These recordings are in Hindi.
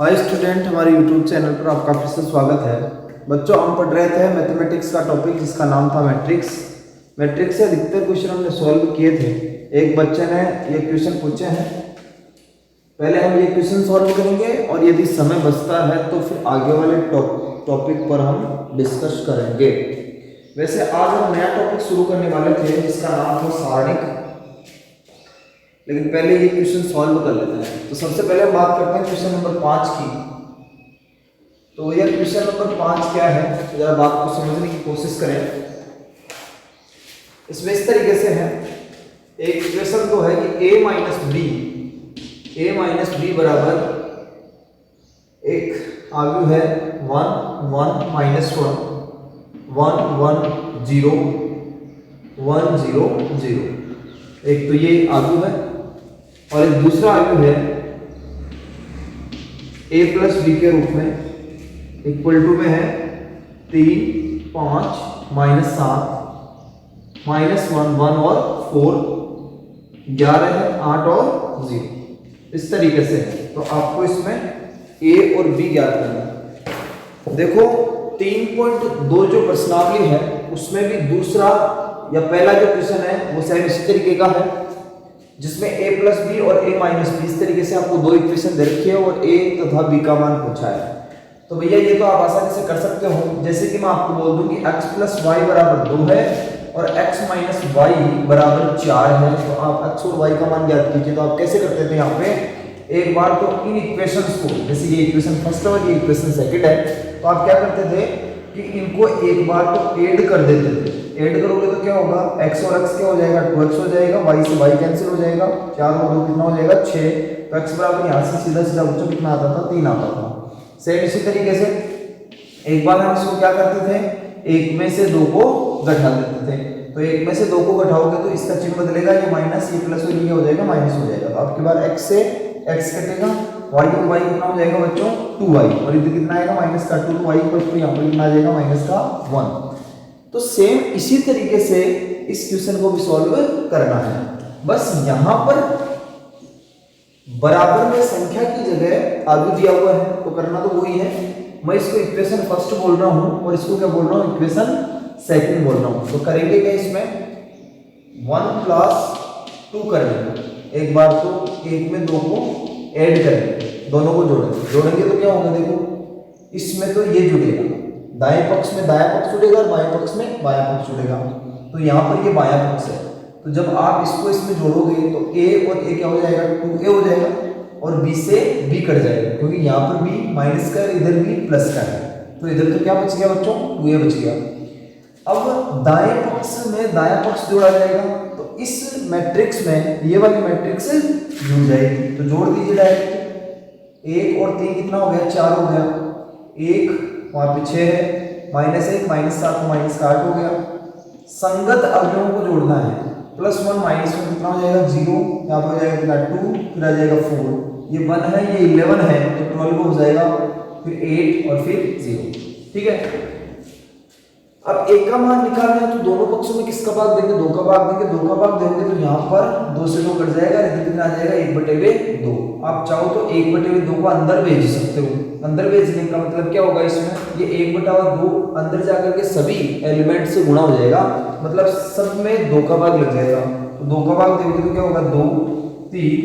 हाय स्टूडेंट, हमारे यूट्यूब चैनल पर आपका फिर से स्वागत है। बच्चों, हम पढ़ रहे थे मैथमेटिक्स का टॉपिक जिसका नाम था मैट्रिक्स। मैट्रिक्स से अधिकतर क्वेश्चन हमने सॉल्व किए थे। एक बच्चे ने ये क्वेश्चन पूछे हैं। पहले हम ये क्वेश्चन सॉल्व करेंगे और यदि समय बचता है तो फिर आगे वाले टॉपिक पर हम डिस्कस करेंगे। वैसे आज हम नया टॉपिक शुरू करने वाले थे जिसका नाम था सारणिक, लेकिन पहले ये क्वेश्चन सॉल्व कर लेते हैं। तो सबसे पहले हम बात करते हैं क्वेश्चन नंबर 5 की। तो यह क्वेश्चन नंबर 5 क्या है, तो जरा बात को समझने की कोशिश करें। इसमें इस तरीके से है, एक इक्वेशन तो है कि a माइनस बी बराबर एक आगे है 1 1 माइनस 1 1 1 0 1 0 0। एक तो ये आगे है और एक दूसरा आगे है a प्लस बी के रूप में इक्वल टू में है 3 5 माइनस 7 माइनस 1 1 और 4 11 है 8 और 0। इस तरीके से है। तो आपको इसमें a और b ज्ञात करना है। देखो 3.2 जो प्रश्नावली है उसमें भी दूसरा या पहला जो क्वेश्चन है वो शायद इसी तरीके का है जिसमें a प्लस बी और a माइनस बी इस तरीके से आपको दो इक्वेशन दे रखी है और a तथा b का मान पूछा है। तो भैया ये तो आप आसानी से कर सकते हो। जैसे कि मैं आपको बोल दूं कि x प्लस वाई बराबर 2 है और x माइनस वाई बराबर 4 है, तो आप x और y का मान ज्ञात कीजिए। तो आप कैसे करते थे यहाँ पे, एक बार तो इन इक्वेशंस को, जैसे ये इक्वेशन फर्स्ट है और ये इक्वेशन सेकंड है, तो आप क्या करते थे कि इनको एक बार तो ऐड कर देते थे। ऐड करोगे तो क्या होगा, x और x क्या हो जाएगा, 2x हो जाएगा, y से y कैंसिल हो जाएगा, 4 और 2 कितना हो जाएगा 6। तो x बराबर यहाँ से सीधा सीधा बच्चों कितना आता था, 3 आता था। सेम इसी तरीके से एक बार हम इसको क्या करते थे, एक में से दो को घटा देते थे। तो एक में से दो को घटाओगे तो इसका चिन्ह बदलेगा, ये माइनस, ये प्लस और ये हो जाएगा माइनस हो जाएगा। तो आपके बार x से x कटेगा, y और y कितना हो जाएगा बच्चों 2y, और इधर कितना आएगा माइनस का 2, तो y इक्वल टू यहाँ पर कितना आ जाएगा माइनस का 1। तो सेम इसी तरीके से इस क्वेश्चन को भी सॉल्व करना है। बस यहाँ पर बराबर में संख्या की जगह आगे दिया हुआ है तो करना तो वही है। मैं इसको इक्वेशन फर्स्ट बोल रहा हूँ और इसको क्या बोल रहा हूँ, इक्वेशन सेकंड बोल रहा हूँ। तो करेंगे क्या, इसमें 1 प्लस 2 कर देंगे। एक बार तो एक में दो को ऐड करेंगे, दोनों को जोड़ेंगे तो क्या होगा, देखो इसमें तो ये जुड़ेगा, दाएं पक्ष में दायां पक्ष जुड़ेगा और बाएं पक्ष में बायां पक्ष जुड़ेगा। तो यहाँ पर ये बायां पक्ष है, तो जब आप इसको इसमें जोड़ोगे तो a और a क्या हो जाएगा, 2a हो जाएगा और b से b कट जाएगा, क्योंकि यहाँ पर b माइनस का है, इधर b प्लस का है। तो इधर तो क्या बच गया बच्चों, 2a बच गया। अब दाएं पक्ष में दायां पक्ष जोड़ा जाएगा, तो इस मैट्रिक्स में ये वाली मैट्रिक्स जुड़ जाएगी। तो जोड़ दीजिए डायरेक्ट, 1 और 3 कितना हो गया, 4 हो गया, 1 वहां पे 6 है, माइनस 1 माइनस 7 माइनस का 8 हो गया। संगत अवयवों को जोड़ना है, प्लस 1 माइनस 1 कितना हो जाएगा 0, यहाँ पे हो जाएगा कितना 2, फिर आ जाएगा 4, ये 1 है ये 11 है तो 12 हो जाएगा, फिर 8 और फिर 0। ठीक है। अब एक का मान निकालना है तो दोनों पक्षों में किसका भाग देंगे, 2 का भाग देंगे। 2 का भाग देंगे तो यहाँ पर 2 से 2 कट जाएगा, इधर कितना आ जाएगा 1/2। आप चाहो तो 1/2 को अंदर भेज सकते हो। अंदर भेजने का मतलब क्या होगा, इसमें ये 1/2 अंदर जाकर के सभी एलिमेंट से गुणा हो जाएगा, मतलब सब में 2 का भाग लग जाएगा। तो 2 का भाग देंगे तो क्या होगा 2 3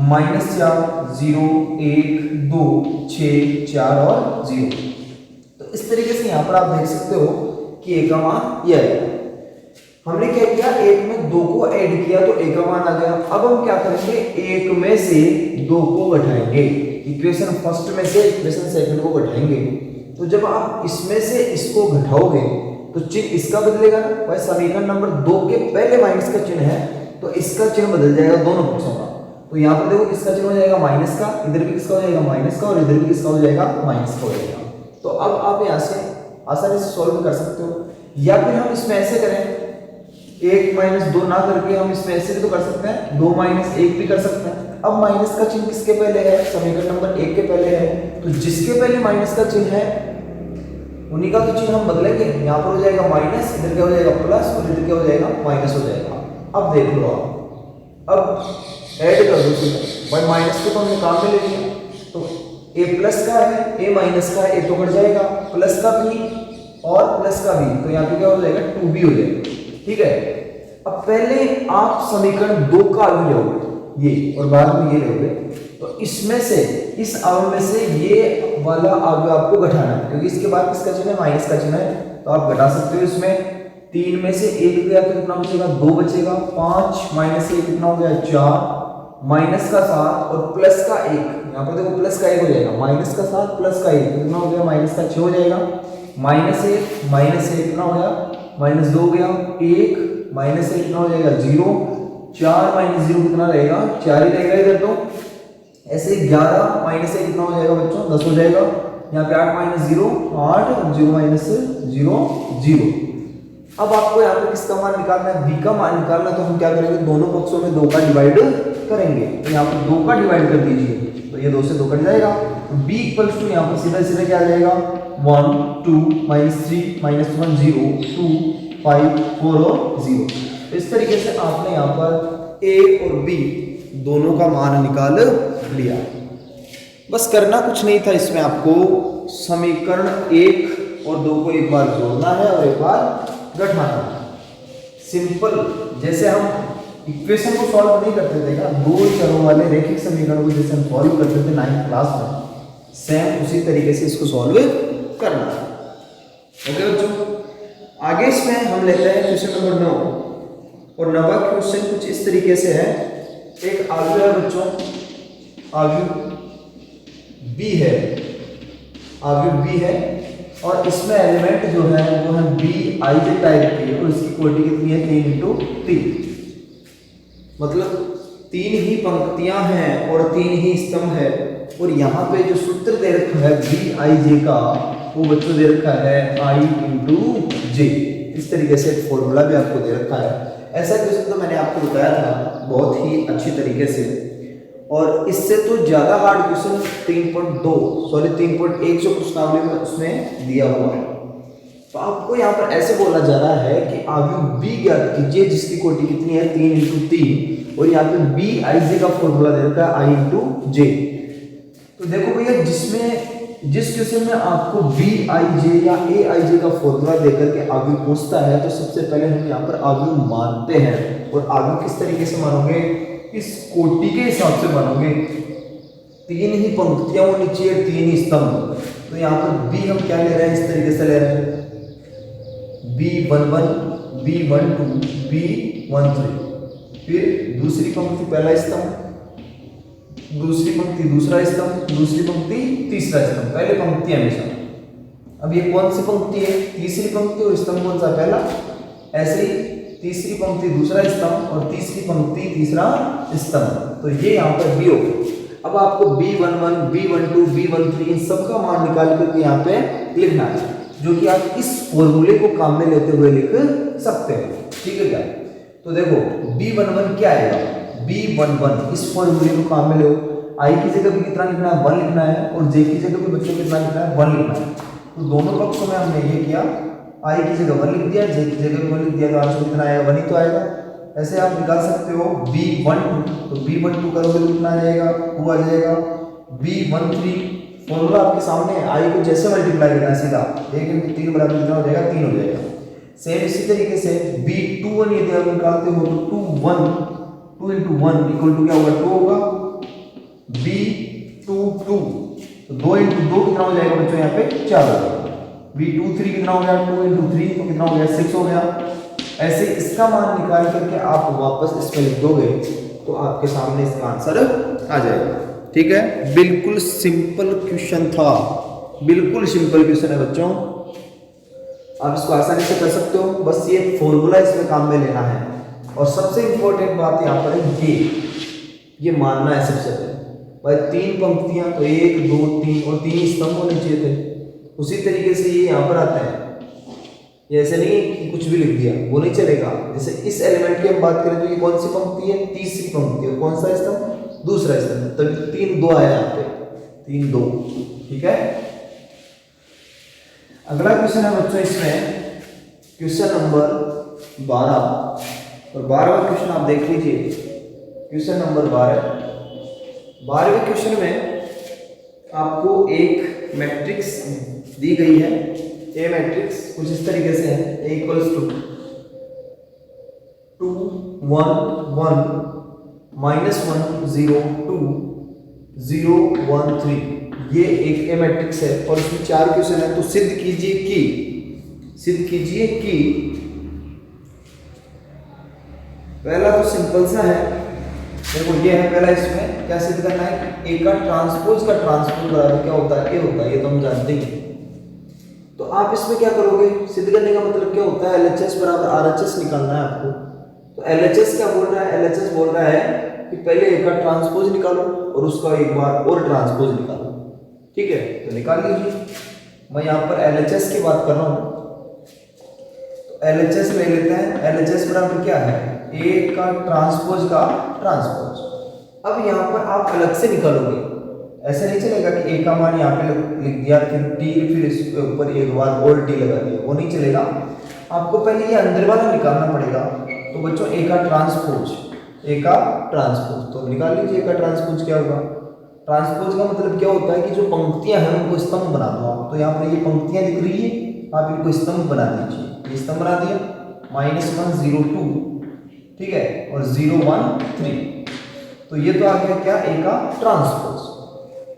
माइनस 4 0 1 2 6 4 और 0। तो इस तरीके से यहाँ पर आप देख सकते हो कि a का मान यह है। हमने क्या किया, एक में 2 को ऐड किया तो a का मान आ गया। अब हम क्या करेंगे, एक में से 2 को घटाएंगे, इक्वेशन फर्स्ट में से इक्वेशन सेकंड को घटाएंगे। तो जब आप इसमें से इसको घटाओगे तो चिन्ह इसका बदलेगा ना, भाई समीकरण नंबर 2 के पहले माइनस का चिन्ह है तो इसका चिन्ह बदल जाएगा दोनों पक्षों का। तो यहाँ पर देखो किसका चिन्ह हो जाएगा माइनस का, इधर भी किसका हो जाएगा माइनस का और इधर भी किसका हो जाएगा माइनस का हो जाएगा। तो अब आप यहाँ से आसानी से सॉल्व कर सकते हो, या फिर हम इसमें ऐसे करें, 1 माइनस 2 ना करके हम इसमें ऐसे भी तो कर सकते हैं, 2 माइनस 1 भी कर सकते हैं। अब माइनस का चिन्ह किसके पहले है, समीकरण नंबर 1 के पहले है, तो जिसके पहले माइनस का चिन्ह है उन्हीं का तो चिन्ह हम बदलेंगे। यहाँ पर हो जाएगा माइनस, इधर क्या हो जाएगा प्लस और इधर क्या हो जाएगा माइनस हो जाएगा। अब देख लो आप, अब ऐड कर दो, भाई माइनस को तो हमने काम में ले लिया, तो ए प्लस का है, ए माइनस का है, ए तो कट जाएगा, प्लस का भी और प्लस का भी, तो यहाँ पे क्या हो जाएगा 2b हो जाएगा। ठीक है, अब पहले आप समीकरण 2 का अवयव लोगे ये और बाद में ये लोगे, तो इसमें से इस अवयव में से ये वाला अवयव आपको घटाना है, क्योंकि इसके बाद किसका चिन्ह है, माइनस का चिन्ह है, तो आप घटा सकते हो। इसमें 3 में से 1 गया तो कितना बचेगा, 2 बचेगा, 5 माइनस 1 कितना हो गया 4, माइनस का 7 और प्लस का 1, यहाँ पर देखो प्लस का 1 हो जाएगा, माइनस का 7 प्लस का 1 कितना हो गया, माइनस का 6 हो जाएगा, माइनस 1 कितना हो गया, माइनस 2 हो गया, 1 माइनस 1 कितना हो जाएगा 0, 4 माइनस 0 कितना रहेगा 4 ही रहेगा इधर, तो ऐसे 11 माइनस 1 कितना हो जाएगा बच्चों 10 हो जाएगा, यहाँ पे 8 माइनस 0 8 और 0 माइनस 0 0। अब आपको यहाँ पे किसका मान निकालना है, b का मान निकालना है, तो हम क्या करेंगे, दोनों पक्षों में 2 का डिवाइड करेंगे, तो यहाँ पर 2 का डिवाइड कर दीजिए, तो ये 2 से 2 कट जाएगा, तो b इक्वल्स टू यहाँ पर सीधा सीधा क्या आ जाएगा 1 2 -3 -1 0 2 5 4 और 0। इस तरीके से आपने यहाँ पर a और b दोनों का मान निकाल लिया। बस करना कुछ नहीं था इसमें, आपको समीकरण 1 और 2 को एक बार जोड़ना है और एक बार घटाना है। सिंपल, जैसे हम इक्वेशन को सॉल्व नहीं करते थे क्या, 2 चरों वाले रैखिक समीकरण को जैसे हम सॉल्व करते थे 9th क्लास में, सेम उसी तरीके से इसको सॉल्व करना है। ओके बच्चों, आगे इसमें हम लेते हैं क्वेश्चन नंबर 9 और 9वां क्वेश्चन कुछ इस तरीके से है। एक अवयव है बच्चों, अवयव b है, अवयव b है और इसमें एलिमेंट जो है वो है b i j टाइप की और इसकी क्वांटिटी कितनी है 3 × 3, मतलब 3 ही पंक्तियां हैं और 3 ही स्तंभ है, और यहाँ पे जो सूत्र दे रखा है b i j का वो बच्चों दे रखा है i × j। इस तरीके से एक फॉर्मूला भी आपको दे रखा है। ऐसा क्वेश्चन तो मैंने आपको बताया था बहुत ही अच्छी तरीके से, और इससे तो ज्यादा हार्ड क्वेश्चन 3.1 जो प्रश्नावली में उसमें दिया हुआ है। तो आपको यहाँ पर ऐसे बोला जा रहा है कि अवयव b ज्ञात कीजिए जिसकी कोटि कितनी है 3 × 3, और यहाँ पे b i j का फॉर्मूला दे रखा है i × j। तो देखो भैया, जिस क्वेश्चन में आपको b i j या a i j का फॉर्मूला देकर के अवयव पूछता है, तो सबसे पहले हम यहाँ पर अवयव मानते हैं, और अवयव किस तरीके से मानोगे, इस कोटि के हिसाब से मानोगे, 3 ही पंक्तियां नीचे 3 ही स्तंभ। तो यहाँ पर b हम क्या ले रहे हैं, इस तरीके से ले रहे हैं b11 b12 b13, फिर दूसरी पंक्ति पहला स्तंभ, दूसरी पंक्ति दूसरा स्तंभ, दूसरी पंक्ति तीसरा स्तंभ, पहले पंक्ति हमेशा। अब ये कौन सी पंक्ति है, तीसरी पंक्ति, और स्तंभ कौन सा पहला, ऐसे ही तीसरी पंक्ति दूसरा स्तंभ और तीसरी पंक्ति तीसरा स्तंभ, तो ये यहाँ पर b हो। अब आपको b11 b12 b13 इन सब का मान निकाल करके यहाँ पे लिखना है, जो कि आप इस फॉर्मूले को काम में लेते हुए लिख सकते हैं। ठीक है क्या, तो देखो b11 क्या आएगा, b11 इस फॉर्मूले को काम में लो, i की जगह भी कितना लिखना है 1 लिखना है, और j की जगह भी बच्चों कितना लिखना है 1 लिखना है। तो दोनों पक्षों में हमने ये किया, i की जगह 1 लिख दिया, j की जगह भी 1 लिख दिया, तो आंसर कितना आएगा 1 ही तो आएगा। ऐसे आप निकाल सकते हो b12, तो b12 करोगे तो कितना आ जाएगा 2 आ जाएगा, b13 फॉर्मूला आपके सामने है, i को जैसे मल्टीप्लाई करना है सीधा 1 × 3 बराबर कितना हो जाएगा 3 हो जाएगा। सेम इसी तरीके से b21 यदि आप निकालते हो तो 2 × 1 इक्वल टू क्या होगा 2 होगा, b22 तो 2 × 2 कितना हो जाएगा बच्चों यहाँ पे 4 हो जाएगा, b23 कितना हो गया 2 × 3 तो कितना हो गया 6 हो गया। ऐसे इसका मान निकाल करके आप वापस इसमें लिख दोगे तो आपके सामने इसका आंसर आ जाएगा। ठीक है, बिल्कुल सिंपल क्वेश्चन था, बिल्कुल सिंपल क्वेश्चन है बच्चों, आप इसको आसानी से कर सकते हो, बस ये फॉर्मूला इसमें काम में लेना है। और सबसे इंपॉर्टेंट बात यहाँ पर है ये मानना है सबसे पहले, भाई 3 पंक्तियां तो 1 2 3 और 3 स्तंभ होने चाहिए थे, उसी तरीके से ये यहाँ पर आता है, ये ऐसे नहीं कि कुछ भी लिख दिया वो नहीं चलेगा। जैसे इस एलिमेंट की हम बात करें तो ये कौन सी पंक्ति है, तीसरी पंक्ति है, कौन सा स्तंभ, दूसरा स्तंभ, तभी 3 2 आया यहाँ पे 3 2। ठीक है, अगला क्वेश्चन है बच्चों इसमें क्वेश्चन नंबर 12, और 12वां क्वेश्चन आप देख लीजिए, क्वेश्चन नंबर 12। 12वें क्वेश्चन में आपको एक मैट्रिक्स दी गई है, ए मैट्रिक्स कुछ इस तरीके से है, ए इक्वल्स टू 2 1 1 -1 0 2 0 1 3, ये एक ए मैट्रिक्स है और इसमें 4 क्वेश्चन है। तो सिद्ध कीजिए कि पहला तो सिंपल सा है, देखो ये है पहला। इसमें क्या सिद्ध करना है कि ए का ट्रांसपोज बराबर क्या होता है, ए होता है, ये तो हम जानते ही। तो आप इसमें क्या करोगे, सिद्ध करने का मतलब क्या होता है, LHS बराबर RHS निकालना है आपको। तो LHS क्या बोल रहा है, LHS बोल रहा है कि पहले ए का ट्रांसपोज निकालो और उसका एक बार और ट्रांसपोज निकालो। ठीक है, तो निकाल लीजिए। मैं यहाँ पर LHS की बात कर रहा हूँ, तो LHS ले लेते हैं। LHS बराबर क्या है, ए का ट्रांसपोज का ट्रांसपोज। अब यहाँ पर आप अलग से निकालोगे, ऐसा नहीं चलेगा कि ए का मान यहाँ पे लिख दिया फिर टी, फिर इसके ऊपर एक बार और टी लगा दिया, वो नहीं चलेगा। आपको पहले ये अंदर वाला निकालना पड़ेगा। तो बच्चों ए का ट्रांसपोज, तो निकाल लीजिए ए का ट्रांसपोज क्या होगा। ट्रांसपोज का मतलब क्या होता है कि जो पंक्तियां हैं उनको स्तंभ बना दो आप। तो यहाँ पर ये पंक्तियां दिख रही है, आप इनको स्तंभ बना दीजिए। ये स्तंभ बना दिया, -1 0 2, ठीक है, और 0 1 3। तो ये तो आ गया क्या, ए का ट्रांसपोज।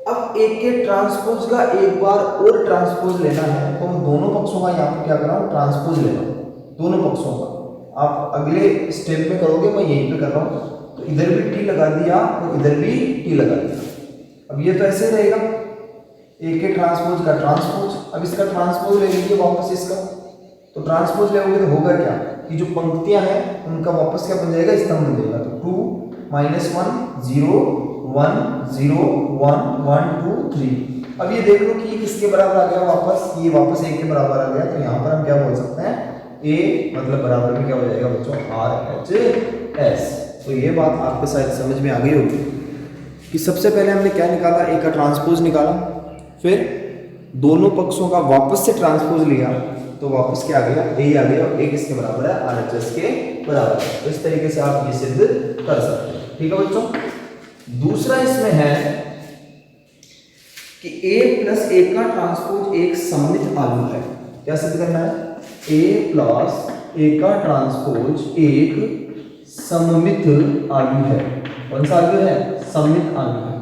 अब ए के ट्रांसपोज का एक बार और ट्रांसपोज लेना है, तो मैं दोनों पक्षों का यहाँ पर क्या कर रहा हूँ, ट्रांसपोज ले रहा हूँ, दोनों पक्षों का। आप अगले स्टेप में करोगे, मैं यहीं पे कर रहा हूँ। तो इधर भी टी लगा दिया और इधर भी टी लगा दिया। अब ये तो ऐसे रहेगा, ए के ट्रांसपोज का ट्रांसपोज। अब इसका ट्रांसपोज ले लीजिए वापस इसका। तो ट्रांसपोज लेोगे तो होगा क्या कि जो पंक्तियां हैं उनका वापस क्या बन जाएगा, स्तंभ बन जाएगा। तो 2 -1 0 1 0 1 1 2 3। अब ये देख लो कि ये किसके बराबर आ गया वापस, ये वापस ए के बराबर आ गया। तो यहाँ पर हम क्या बोल सकते हैं, ए मतलब बराबर में क्या हो जाएगा बच्चों, RHS। तो ये बात आपको शायद समझ में आ गई होगी कि सबसे पहले हमने क्या निकाला, ए का ट्रांसपोज निकाला, फिर दोनों पक्षों का वापस से ट्रांसपोज लिया, तो वापस क्या आ गया, ए आ गया, और ए किसके बराबर है, RHS के बराबर है। तो इस तरीके से आप ये सिद्ध कर सकते हैं। ठीक है बच्चों, दूसरा इसमें है कि a प्लस ए का ट्रांसपोज एक सममित आव्यूह है। क्या सिद्ध करना है, a प्लस ए का ट्रांसपोज एक सममित आव्यूह है। कौन सा आव्यूह है, सममित आव्यूह है।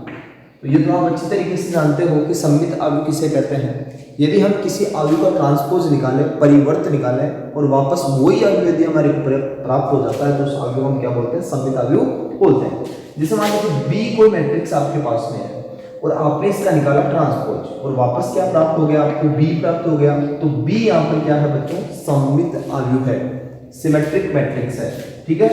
तो ये तो आप अच्छी तरीके से जानते हो कि सममित आव्यूह किसे कहते हैं। यदि हम किसी आव्यूह का ट्रांसपोज निकालें, परिवर्त निकालें और वापस वही आव्यूह यदि हमारे प्राप्त हो जाता है तो उस आव्यूह को हम क्या बोलते हैं, सममित आव्यूह बोलते हैं। जैसे मान लीजिए बी कोई मैट्रिक्स आपके पास में है और आपने इसका निकाला ट्रांसपोज और वापस क्या प्राप्त हो गया, आपको बी प्राप्त हो गया। तो बी यहाँ पर क्या है बच्चों, सममित आव्यूह है, सिमेट्रिक मैट्रिक्स है। ठीक है,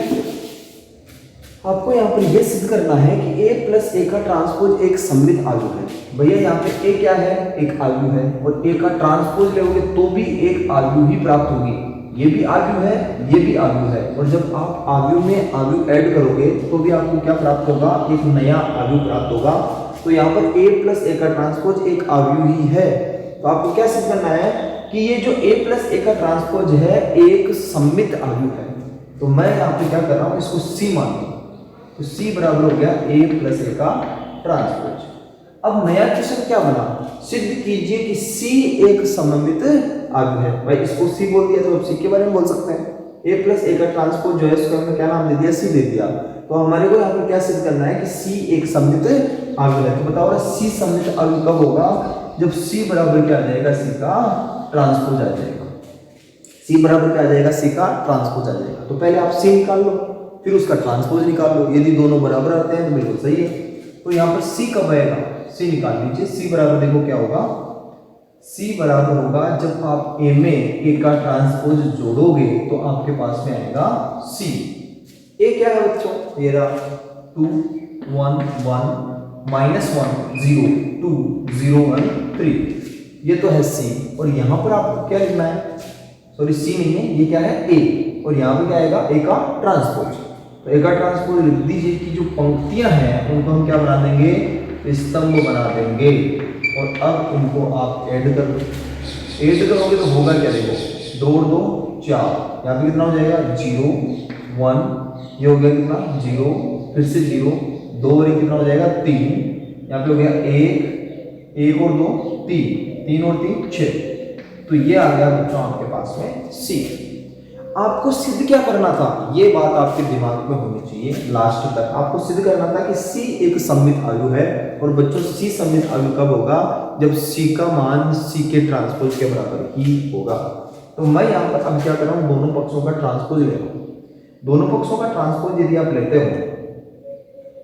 आपको यहाँ पर यह सिद्ध करना है कि a प्लस ए का ट्रांसपोज एक सममित आव्यूह है। भैया यहाँ पे a क्या है, एक आव्यूह है, और a का ट्रांसपोज लोगे तो भी एक आव्यूह ही प्राप्त होगी। ये भी आव्यूह है, ये भी आव्यूह है, और जब आप आव्यूह में आव्यूह ऐड करोगे तो भी आपको क्या प्राप्त होगा, एक नया आव्यूह प्राप्त होगा। तो यहाँ पर a प्लस ए का ट्रांसपोज एक आव्यूह ही है। तो आपको क्या सिद्ध करना है कि ये जो a प्लस ए का ट्रांसपोज है एक सममित आव्यूह है। तो मैं यहाँ पे क्या कर रहा हूँ, इसको c मान लूँ। तो c बराबर हो गया a प्लस ए का ट्रांसपोज। अब नया क्वेश्चन क्या बना, सिद्ध कीजिए कि c एक सममित आव्यूह है। भाई इसको c बोल दिया तो अब c के बारे में बोल सकते हैं। a प्लस ए का ट्रांसपोज जो है उसको हमने क्या नाम दे दिया, c दे दिया। तो हमारे को यहाँ पर क्या सिद्ध करना है कि c एक सममित आव्यूह है। तो बताओ c सममित आव्यूह कब होगा, जब c बराबर क्या आ जाएगा, c का ट्रांसपोज आ जाएगा। c बराबर क्या आ जाएगा, c का ट्रांसपोज आ जाएगा। तो पहले आप c निकाल लो, फिर उसका ट्रांसपोज निकाल लो। यदि दोनों बराबर आते हैं तो बिल्कुल सही है। तो यहाँ पर c कब आएगा, c निकाल लीजिए। c बराबर देखो क्या होगा, c बराबर होगा जब आप a में a का ट्रांसपोज जोड़ोगे तो आपके पास में आएगा c। a क्या है बच्चों, ये रहा 2 1 1 -1 0 2 0 1 3, ये तो है c। और यहाँ पर आपको क्या लिखना है, सॉरी c नहीं है, ये क्या है a, और यहाँ पे क्या आएगा, a का ट्रांसपोज। तो ए का ट्रांसपोज लिख दीजिए कि जो पंक्तियां हैं उनको हम क्या बना देंगे, स्तंभ बना देंगे। और अब इनको आप ऐड कर लो, ऐड करोगे तो होगा क्या, देखो 2 2 4, यहाँ पे कितना हो जाएगा 0 1, ये हो गया कितना 0, फिर से 0 2 और कितना हो जाएगा 3, यहाँ पे हो गया 1 1 और 2 3, 3 और 3 6। तो ये आ गया बच्चों आपके पास में सी। आपको सिद्ध क्या करना था, ये बात आपके दिमाग में होनी चाहिए लास्ट तक। आपको सिद्ध करना था कि सी एक सममित आयु है। और बच्चों सी सममित आयु कब होगा, जब सी का मान सी के ट्रांसपोज के बराबर ही होगा। तो मैं यहाँ पर अब क्या कर रहा हूँ, दोनों पक्षों का ट्रांसपोज ले रहा हूँ। दोनों पक्षों का ट्रांसपोज यदि आप लेते हो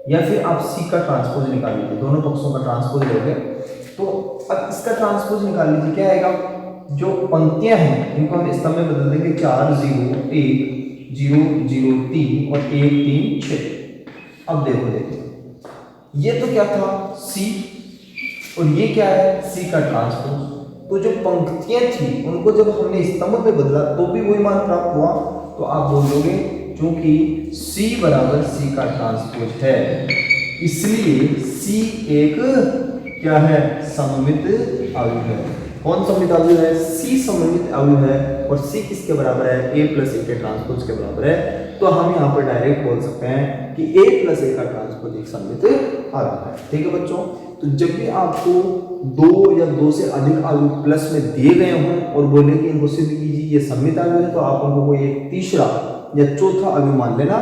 या फिर आप सी का ट्रांसपोज निकाल लीजिए, दोनों पक्षों का ट्रांसपोज लोगे तो अब इसका ट्रांसपोज निकाल लीजिए, क्या आएगा, जो पंक्तियां हैं इनको हम स्तंभ में बदल देंगे, 4 0 1 0 0 3 और 1 3 6। अब देखो ये तो क्या था सी और ये क्या है सी का ट्रांसपोज। तो जो पंक्तियां थी उनको जब हमने स्तंभ में बदला तो भी वही मान प्राप्त हुआ। तो आप बोलोगे क्योंकि C बराबर C का ट्रांसपोज है इसलिए C एक क्या है, सममित आयु है। कौन सममित आयु है, C सममित आयु है। और C किसके बराबर है, A प्लस ए के ट्रांसपोज के बराबर है। तो हम यहाँ पर डायरेक्ट बोल सकते हैं कि A प्लस ए का ट्रांसपोज एक सममित आयु है। ठीक है बच्चों, तो जब भी आपको 2 या 2 से अधिक आयु प्लस में दिए गए हों और बोले कि इनको सिद्ध कीजिए ये सममित आयु है, तो आप उनको कोई एक तीसरा या चौथा आयु मान लेना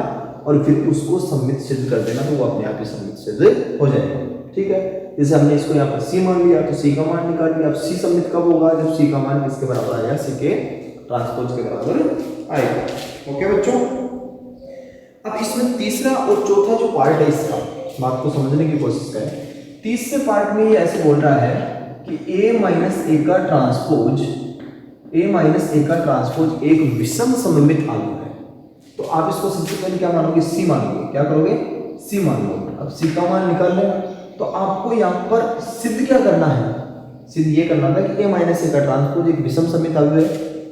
और फिर उसको सममित सिद्ध कर देना, तो वो अपने आप ही सममित सिद्ध हो जाएगा। ठीक है, जैसे हमने इसको यहाँ पर C मान लिया तो C का मान निकाल लिया। अब C सममित कब होगा, जब C का मान किसके बराबर आएगा, C के ट्रांसपोज के बराबर आएगा। ओके बच्चों, अब इसमें तीसरा और चौथा जो पार्ट है इसका बात को समझने की कोशिश करें। तीसरे पार्ट में ये ऐसे बोल रहा है कि A माइनस ए का ट्रांसपोज एक विषम सममित आयु है। तो आप इसको सबसे पहले क्या मानोगे, C मानोगे। क्या करोगे, C मान लोगे। अब C का मान निकाल लेना। तो आपको यहाँ पर सिद्ध क्या करना है, सिद्ध ये करना था कि A माइनस ए का ट्रांसपोज एक विषम सममित आयु है।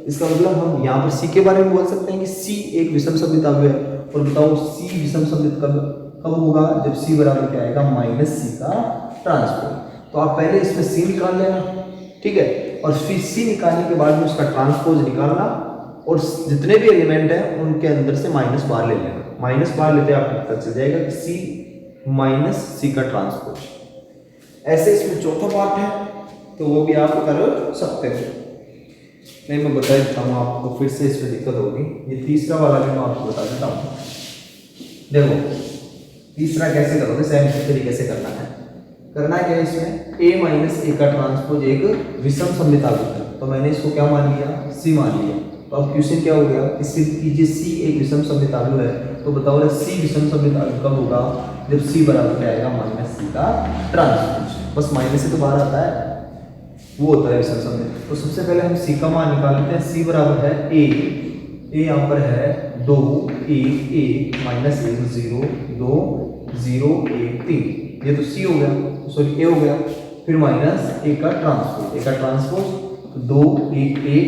इसका मतलब हम यहाँ पर C के बारे में बोल सकते हैं कि C एक विषम सममित आयु है। और बताओ C विषम सममित कब होगा, जब C बराबर क्या आएगा, माइनस C का ट्रांसपोज। तो आप पहले इसमें C निकाल लेना, ठीक है, और फिर C निकालने के बाद में उसका ट्रांसपोज निकालना और जितने भी एलिमेंट हैं उनके अंदर से माइनस बाहर ले लेना। माइनस बाहर लेते आपको पता चल जाएगा कि C माइनस C का ट्रांसपोज। ऐसे इसमें चौथा पार्ट है तो वो भी आप कर सकते हो। नहीं मैं बता देता हूँ आपको, फिर से इसमें दिक्कत होगी। ये तीसरा वाला भी मैं आपको बता देता हूँ। देखो तीसरा कैसे करोगे, सेम तरीके से करना है। करना क्या है इसमें, A माइनस ए का ट्रांसपोज एक विषम सममित आयु है। तो मैंने इसको क्या मान लिया, C मान लिया। तो अब क्वेश्चन क्या हो गया कि सिद्ध कीजिए C एक विषम सममित आयु है। तो बताओ C विषम सममित आयु कब होगा, जब C बराबर क्या आएगा, माइनस C का ट्रांसपोज। बस माइनस से तो बाहर आता है, वो होता है विषम सममित। तो सबसे पहले हम C का मान निकाल लेते हैं। C बराबर है A यहाँ पर है 2 1 1 माइनस 1 0 2 0 1 3, ये तो C हो गया, सॉरी A हो गया। फिर माइनस A का ट्रांसपोज 2 1 1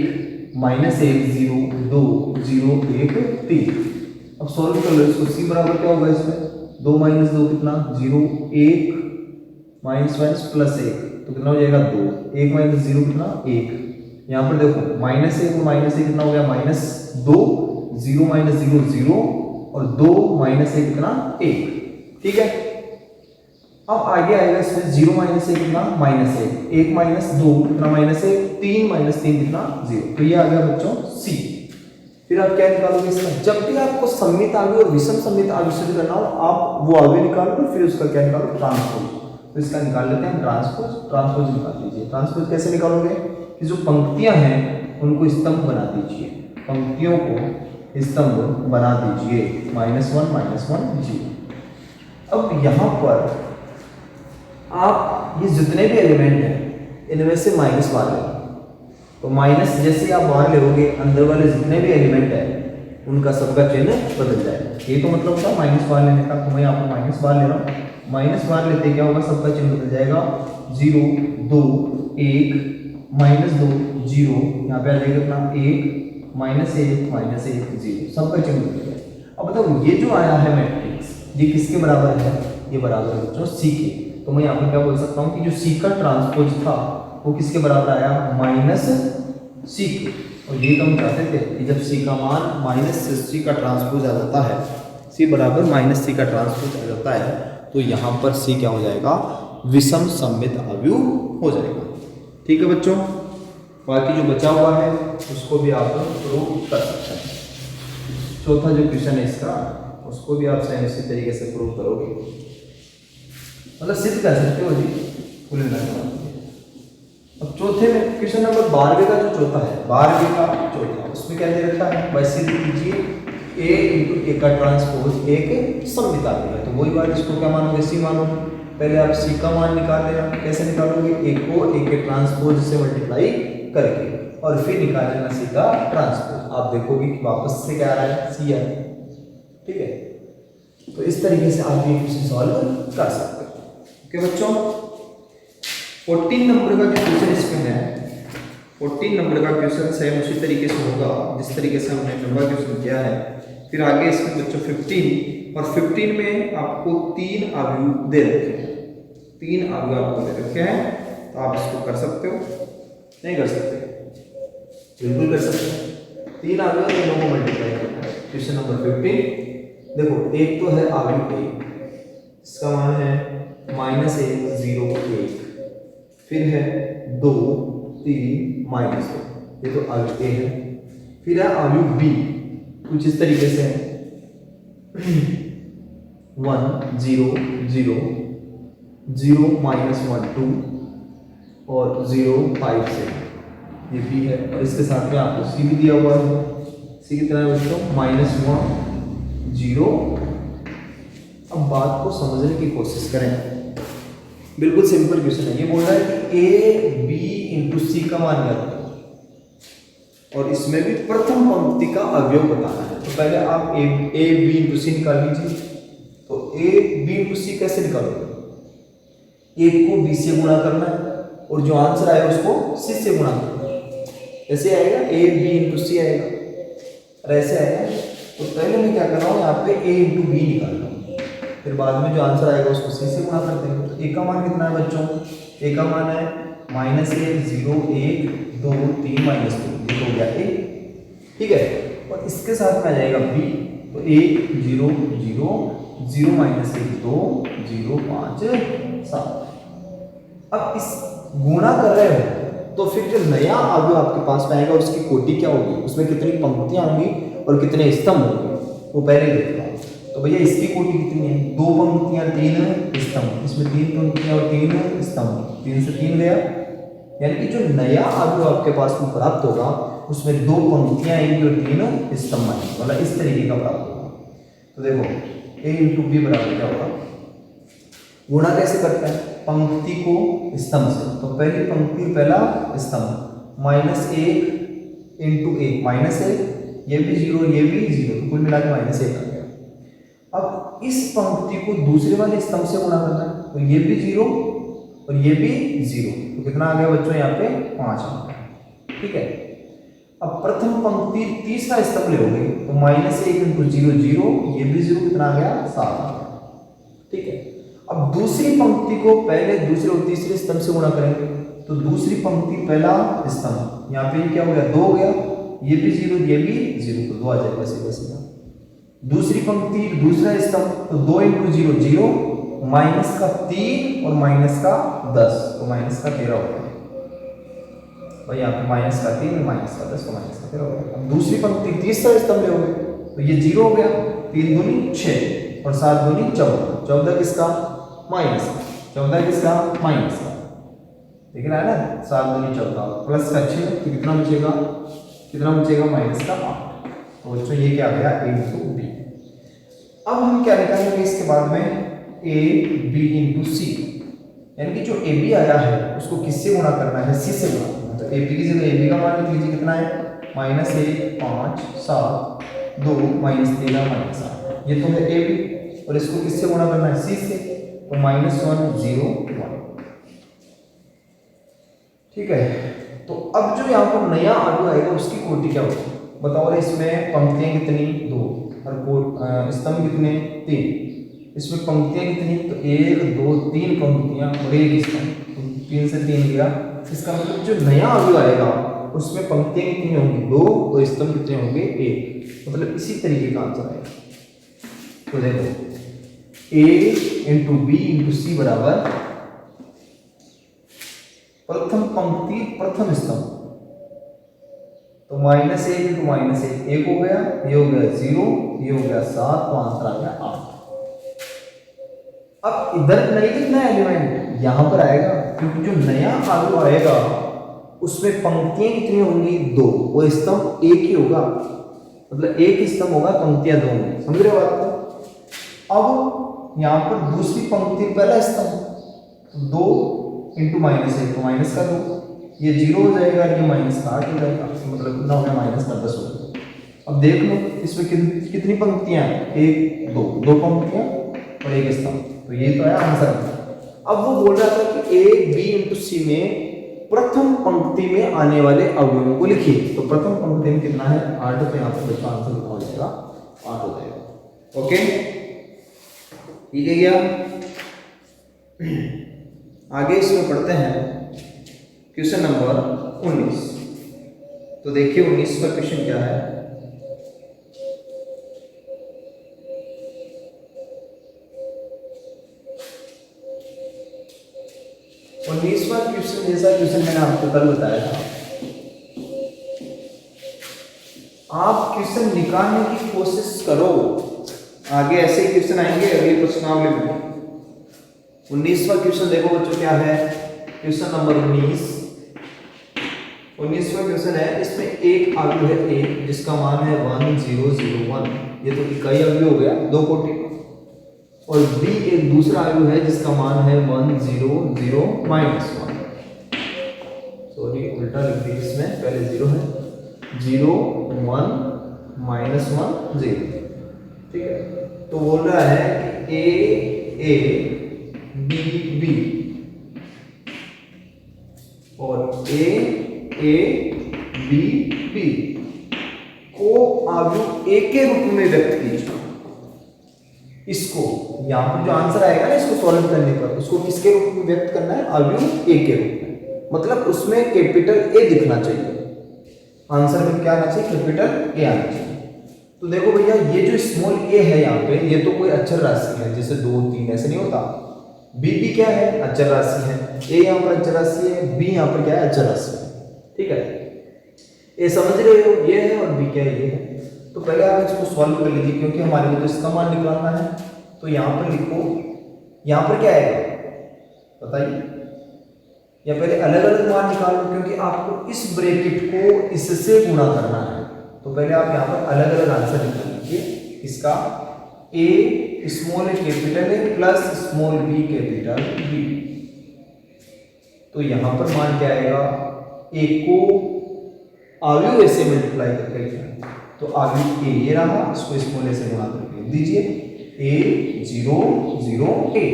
माइनस 1 0 2 0 1 3। अब सॉल्व कर लो इसको। C बराबर क्या होगा इसमें, 2 माइनस 2 कितना, 0 1 माइनस माइनस प्लस 1 तो कितना हो जाएगा 2। 1 माइनस 0 कितना 1। यहाँ पर देखो माइनस 1 माइनस 1 कितना हो गया, माइनस 2 0 माइनस 0 0 और 2 माइनस 1 कितना 1। ठीक है, अब आगे आएगा इसमें 0 माइनस 1 कितना माइनस 1, 1 माइनस 2 कितना माइनस 1, 3 माइनस 3 कितना 0। तो ये आ गया बच्चों C। फिर आप क्या निकालोगे इसमें, जब भी आपको सममित आयु और विषम सममित आयु सिद्ध करना हो आप वो आयु निकालो, फिर उसका क्या निकालो, ट्रांसपोज। तो इसका निकाल लेते हैं ट्रांसपोज निकाल लीजिए। ट्रांसपोज कैसे निकालोगे कि जो पंक्तियां हैं उनको स्तंभ बना दीजिए, पंक्तियों को स्तंभ बना दीजिए, -1 0। अब यहाँ पर आप ये जितने भी एलिमेंट हैं इनमें से माइनस बाहर ले, तो माइनस जैसे आप बाहर लेोगे अंदर वाले जितने भी एलिमेंट हैं उनका सबका चिन्ह बदल जाएगा। ये तो मतलब था माइनस बाहर लेने का, तो मैं यहाँ पर माइनस बाहर ले रहा हूँ। माइनस बाहर लेते क्या होगा, सबका चिन्ह बदल जाएगा, 0 2 1 -2 0, यहाँ पे आ जाएगा कितना 1 -1 0, सबका चिन्ह बदल जाएगा। अब बताओ ये जो आया है मैट्रिक्स ये किसके बराबर है, ये बराबर है बच्चों C के। तो मैं यहाँ पर क्या बोल सकता हूँ कि जो C का ट्रांसपोज था वो किसके बराबर आया, -C के। और ये तो हम कहते थे कि जब C का मान -C का ट्रांसपोज आ जाता है, C बराबर -C का ट्रांसपोज आ जाता है, तो यहाँ पर C क्या हो जाएगा, विषम सममित अवयव हो जाएगा। ठीक है बच्चों, बाकी जो बचा हुआ है उसको भी आप प्रूव कर सकते हैं। चौथा जो क्वेश्चन है इसका, उसको भी आप सेम इसी तरीके से प्रूव करोगे, मतलब सिद्ध कर सकते हो जी पूरे मिलाकर। अब चौथे में क्वेश्चन नंबर 12 का जो चौथा है, 12 का चौथा, उसमें क्या दे रखा है, भाई सिद्ध कीजिए a इंटू ए का ट्रांसपोज एक सममित अवयव है। तो वही बात, इसको क्या मानोगे, सी मानोगे। पहले आप सी का मान निकाल लेना। कैसे निकालोगे, ए को ए के ट्रांसपोज से मल्टीप्लाई करके, और फिर निकाल लेना सी का ट्रांसपोज। आप देखोगे कि वापस से क्या आ रहा है, सी आ रहा है। ठीक है, तो इस तरीके से आप ये क्वेश्चन सॉल्व कर सकते हो। ओके बच्चों, 14 नंबर का जो क्वेश्चन इसमें है, 14 नंबर का क्वेश्चन सेम उसी तरीके से होगा जिस तरीके से हमने नंबर क्वेश्चन किया है। फिर आगे इसमें बच्चों 15, और 15 में आपको 3 अवयव दे रखे हैं, 3 अवयव आपको दे रखे हैं। तो आप इसको कर सकते हो, नहीं कर सकते, बिल्कुल कर सकते हैं। 3 अवयव तीनों को मल्टीप्लाई करना है। क्वेश्चन नंबर 15 देखो, एक तो है अवयव ए, इसका मान है -1 0 1, फिर है 2 3 -2, ये तो अवयव ए है। फिर है अवयव बी, कुछ इस तरीके से है 1 0 0 0 -1 2 और 0 5 6, ये बी है। और इसके साथ में आपको सी भी दिया हुआ है। सी कितना है बच्चों, -1 0। अब बात को समझने की कोशिश करें, बिल्कुल सिंपल क्वेश्चन है। ये बोल रहा है कि ए बी इंटू सी का मान क्या होता है, और इसमें भी प्रथम पंक्ति का अवयव बताना है। तो पहले आप ए बी इंटू सी निकाल लीजिए। तो ए बी इंटू सी कैसे निकालोगे, एक को बी से गुणा करना है, और जो आंसर आएगा उसको सी से गुणा करना है। ऐसे आएगा, ए बी इंटू सी आएगा, और ऐसे आएगा। तो पहले मैं क्या कर रहा हूँ, यहाँ पे ए इंटू बी निकाल रहा हूँ, फिर बाद में जो आंसर आएगा उसको सी से गुणा कर देंगे। तो ए का मान कितना है बच्चों, ए का मान है -1 0 1 2 3 -2, ये हो गया ए। ठीक है, और इसके साथ में आ जाएगा बी। तो 1 0 0 0 -1 2 0 5 7। अब इस गुणा कर रहे हो तो फिर जो नया अवयव आपके पास में आएगा उसकी कोटि क्या होगी, उसमें कितनी पंक्तियां होंगी और कितने स्तंभ होंगे, वो पहले देखते हैं। तो भैया इसकी कोटि कितनी है, 2 पंक्तियां 3 स्तंभ, इसमें 3 पंक्तियां और 3 स्तंभ, 3 से 3 गया। यानी कि जो नया अवयव आपके पास में प्राप्त होगा उसमें 2 पंक्तियां आएंगी और 3 स्तंभ आएंगे, मतलब इस तरीके का प्राप्त होगा। तो देखो a इंटू बी बराबर क्या होगा, गुणा कैसे करते हैं, पंक्ति को स्तंभ से। तो पहली पंक्ति पहला स्तंभ, -1 इंटू ए, -1, ये भी 0 ये भी 0, तो कुल मिला के -1 आ गया। अब इस पंक्ति को दूसरे वाले स्तंभ से गुणा करना है, तो ये भी 0 और ये भी 0, तो कितना आ गया बच्चों, यहाँ पे 5 आ गया। ठीक है, अब प्रथम पंक्ति तीसरा स्तंभ लोगे तो -1 इंटू 0 0, ये भी 0, कितना आ गया 7 आ गया। ठीक है, अब दूसरी पंक्ति को पहले दूसरे और तीसरे स्तंभ से गुणा करेंगे। तो दूसरी पंक्ति पहला स्तंभ, यहाँ पे क्या हो गया 2 हो गया, ये भी 0 ये भी 0, तो 2 आ जाएगा सीधा सीधा। दूसरी पंक्ति दूसरा स्तंभ, तो 2 इंटू 0 0, -3 और -10, तो -13 हो गया भाई, यहाँ पे -3 और -10 तो -13 हो गया। अब दूसरी पंक्ति तीसरा स्तंभ ले होगे तो ये 0 हो गया, 3 दूनी 6 और 7 दूनी 14, 14 किसका, माइनस का, 14 किसका, माइनस का, दिख रहा है ना, 7 दूनी 14 प्लस का 6, तो कितना बचेगा, -8। तो बच्चों ये क्या आ गया, a इंटू बी। अब हम क्या निकालेंगे इसके बाद में, a b इंटू सी, यानी कि जो a b आया है उसको किससे गुणा करना है, c से गुणा करना है। तो a b की जगह a b का मान लिख लीजिए, कितना है, -1 5 7 2 -13 -8, ये तो है a b, और इसको किससे गुणा करना है, c से, तो -1 0 1। ठीक है, तो अब जो यहाँ पर नया अवयव आएगा उसकी कोटि क्या होगी बताओ। इसमें पंक्तियां कितनी, 2, और स्तंभ कितने, 3। इसमें पंक्तियां कितनी, तो 1 2 3 पंक्तियां और 1 स्तंभ, तो 3 से 3 गया। इसका मतलब जो नया अवयव आएगा उसमें पंक्तियां कितनी होंगी, 2, और स्तंभ कितने होंगे, 1, मतलब इसी तरीके का आंसर आएगा। तो देखो a इंटू बी इंटू सी बराबर प्रथम पंक्ति प्रथम स्तंभ, तो -1 इंटू -1 1 हो गया, ये हो गया 0, ये हो गया 7, तो आंसर आ गया 8। अब इधर नहीं लिखना है एलिमेंट, यहां पर आएगा, क्योंकि जो नया अवयव आएगा उसमें पंक्तियां कितनी होंगी? 2, वो स्तंभ एक ही होगा, मतलब एक स्तंभ होगा, पंक्तियां 2 होंगी। समझ रहे हो बात को? अब यहाँ पर दूसरी पंक्ति पहला स्तंभ 2 इंटू -1, तो माइनस का 2, ये 0 हो जाएगा, ये -8 हो जाएगा, मतलब कितना हो गया? -10 हो गया। अब देख लो इसमें कितनी पंक्तियां हैं? 1 2 पंक्तियां और एक स्तंभ, तो ये तो है आंसर। अब वो बोल रहा था कि ए बी इंटू सी में प्रथम पंक्ति में आने वाले अवयवों को लिखिए, तो प्रथम पंक्ति में कितना है? 8, तो यहाँ पर बच्चा आंसर कितना हो जाएगा? 8 हो जाएगा। ओके, ठीक है क्या? आगे इसमें पढ़ते हैं क्वेश्चन नंबर 19। तो देखिए 19 का क्वेश्चन क्या है। और 19वां क्वेश्चन जैसा क्वेश्चन मैंने आपको कल बताया था, आप क्वेश्चन निकालने की कोशिश करो, आगे ऐसे ही क्वेश्चन आएंगे अगले प्रश्नावली में। 19वां क्वेश्चन देखो बच्चों क्या है, क्वेश्चन नंबर 19वां क्वेश्चन है, इसमें एक अवयव है ए जिसका मान है 1 0 0 1, ये तो इकाई अवयव हो गया 2 कोटि, और बी एक दूसरा अवयव है जिसका मान है 1 0 0 -1, सॉरी उल्टा लिख दिया इसमें, पहले 0 है, 0 1 -1 0, ठीक है। तो बोल रहा है कि ए बी बी और ए बी बी को अवयव ए के रूप में व्यक्त कीजिए। इसको यहां पर जो आंसर आएगा ना, इसको सॉल्व करने पर उसको किसके रूप में व्यक्त करना है? अवयव ए के रूप में, मतलब उसमें कैपिटल ए दिखना चाहिए, आंसर में क्या आना चाहिए? कैपिटल ए आना चाहिए। तो देखो भैया ये जो स्मॉल ए है यहाँ पे, ये तो कोई अचर राशि है, जैसे 2 3 ऐसे नहीं होता। बी भी क्या है? अचर राशि है। ए यहाँ पर अचर राशि है, बी यहाँ पर क्या है? अचर राशि है, ठीक है। ए समझ रहे हो, ये है, और बी क्या है? ये है। तो पहले आप इसको सॉल्व कर लीजिए, क्योंकि हमारे को तो इसका मान निकालना है। तो यहाँ पर लिखो, यहाँ पर क्या आएगा बताइए, या पहले अलग अलग मान निकालो, क्योंकि आपको इस ब्रैकेट को इससे गुणा करना है। तो पहले आप यहाँ पर अलग अलग आंसर निकाल लीजिए। इसका A small A capital A plus small B capital B, तो यहाँ पर मान क्या आएगा? ए को अवयव ऐसे मल्टीप्लाई करके लिखना, तो अवयव ए ये रहा, इसको स्मॉल ए से गुणा करके लिख दीजिए, ए 0 0 ए,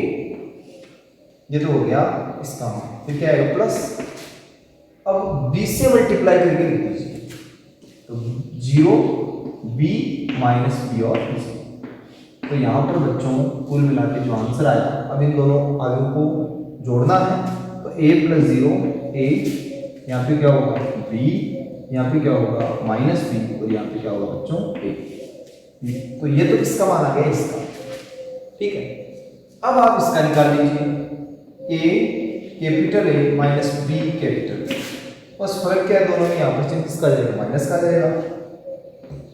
ये तो हो गया इसका मान। फिर क्या आएगा? प्लस, अब बी से मल्टीप्लाई करके लिख दीजिए, तो 0 बी माइनस बी और बी। तो यहाँ पर बच्चों कुल मिला के जो आंसर आया, अब इन दोनों अवयव को जोड़ना है, तो a + 0 a, यहाँ पे क्या होगा? b, यहाँ पे क्या होगा? -b, और यहाँ पे क्या होगा बच्चों? a। तो ये तो इसका मान आ गया इसका, ठीक है। अब आप इसका निकाल लीजिए, a capital A minus b capital B, बस फर्क क्या है दोनों में? यहाँ पर चिन्ह किसका जाएगा? माइनस का जाएगा।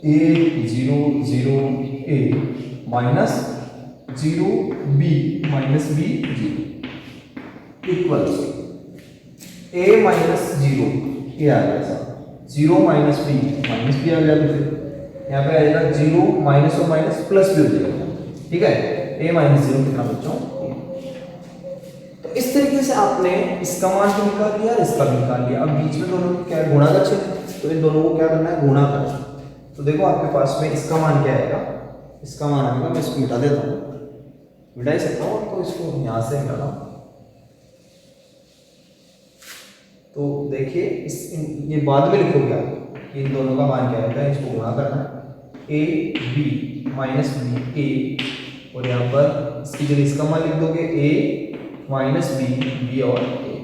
a 0 0 a minus 0 b minus b 0 equals a minus 0, ये आ गया साहब, 0 माइनस b आ गया, तो फिर यहाँ पे आ जाएगा 0 माइनस और माइनस प्लस भी हो जाएगा, ठीक है। a माइनस 0 कितना बच्चों? तो इस तरीके से आपने इसका मान भी निकाल लिया, इसका भी निकाल लिया। अब बीच में दोनों क्या है? गुणा का चिन्ह, तो इन दोनों को क्या करना है? गुणा करना। तो देखो आपके पास में इसका मान क्या आएगा? इसका मान आएगा, मैं इसको मिटा देता हूँ, मिटा ही सकता हूँ, तो इसको यहाँ से मिटाना। तो देखिए ये बाद में लिखोगे आप कि इन दोनों का मान क्या आएगा, इसको गुणा करना है, ए बी माइनस बी ए, और यहाँ पर इसकी जगह इसका मान लिख दोगे, ए माइनस बी बी और ए।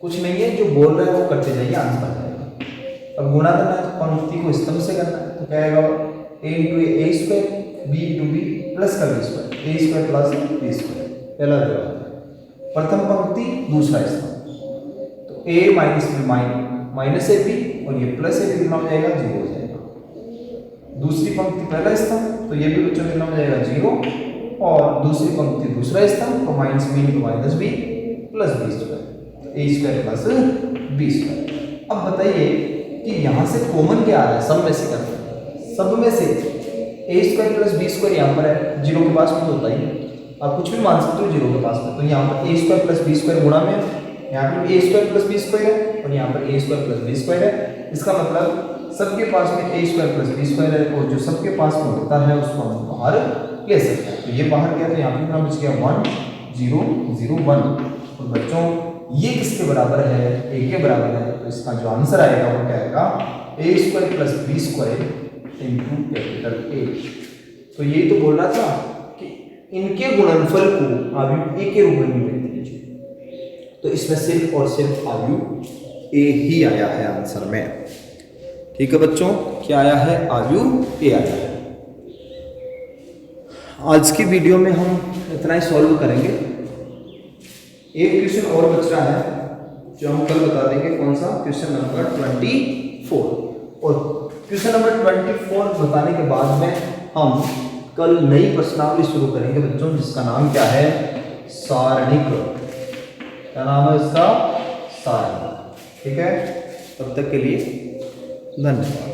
कुछ नहीं है, जो बोल रहे हैं वो करते जाइए, आंसर आ जाएगा। अब गुणा करना है तो पंक्ति को स्तंभ से करना है, तो क्या आएगा? a into A square, B into B plus का B square, a square plus B square, पहला जवाब। प्रथम पंक्ति दूसरा स्तंभ, a minus B minus A B और ये प्लस ए बी कितना हो जाएगा 0 हो जाएगा। दूसरी पंक्ति पहला स्तंभ तो ये भी बच्चों कितना हो जाएगा 0 और दूसरी पंक्ति दूसरा स्तंभ तो minus B into minus B plus B square A square plus B square. अब बताइए कि यहाँ से कॉमन क्या आ रहा है, सब में से करते हैं, सब में से ए स्क्वायर प्लस बी स्क्वायर यहाँ पर है, जीरो के पास में तो होता ही आप कुछ भी मान सकते हो जीरो के पास में, तो यहाँ पर ए स्क्वायर प्लस बी स्क्वायर गुणा में यहाँ पर ए स्क्वायर प्लस बी स्क्वायर है और यहाँ पर ए स्क्वायर प्लस बी स्क्वायर है। इसका मतलब सबके पास में ए स्क्वायर प्लस बी स्क्वायर है और जो सबके पास में होता है उसको हम बाहर ले सकते हैं। तो ये बाहर गया तो यहाँ पर कितना बच गया 1 0 0 1। और बच्चों ये किसके बराबर है, ए के बराबर है, तो इसका जो आंसर आएगा वो क्या आएगा A square plus B square into capital A. तो ये तो बोल रहा था कि इनके गुणनफल को आव्यूह ए के रूप में व्यक्त कीजिए, तो इसमें सिर्फ और सिर्फ आव्यूह ए ही आया है आंसर में। ठीक है बच्चों, क्या आया है, आव्यूह ए आया है। आज की वीडियो में हम इतना ही सॉल्व करेंगे। एक क्वेश्चन और बच रहा है जो हम कल बता देंगे, कौन सा, क्वेश्चन नंबर 24। और क्वेश्चन नंबर 24 बताने के बाद में हम कल नई प्रश्नावली शुरू करेंगे बच्चों, जिसका नाम क्या है, सारणिक। क्या नाम है इसका, सारणिक। ठीक है, तब तक के लिए धन्यवाद।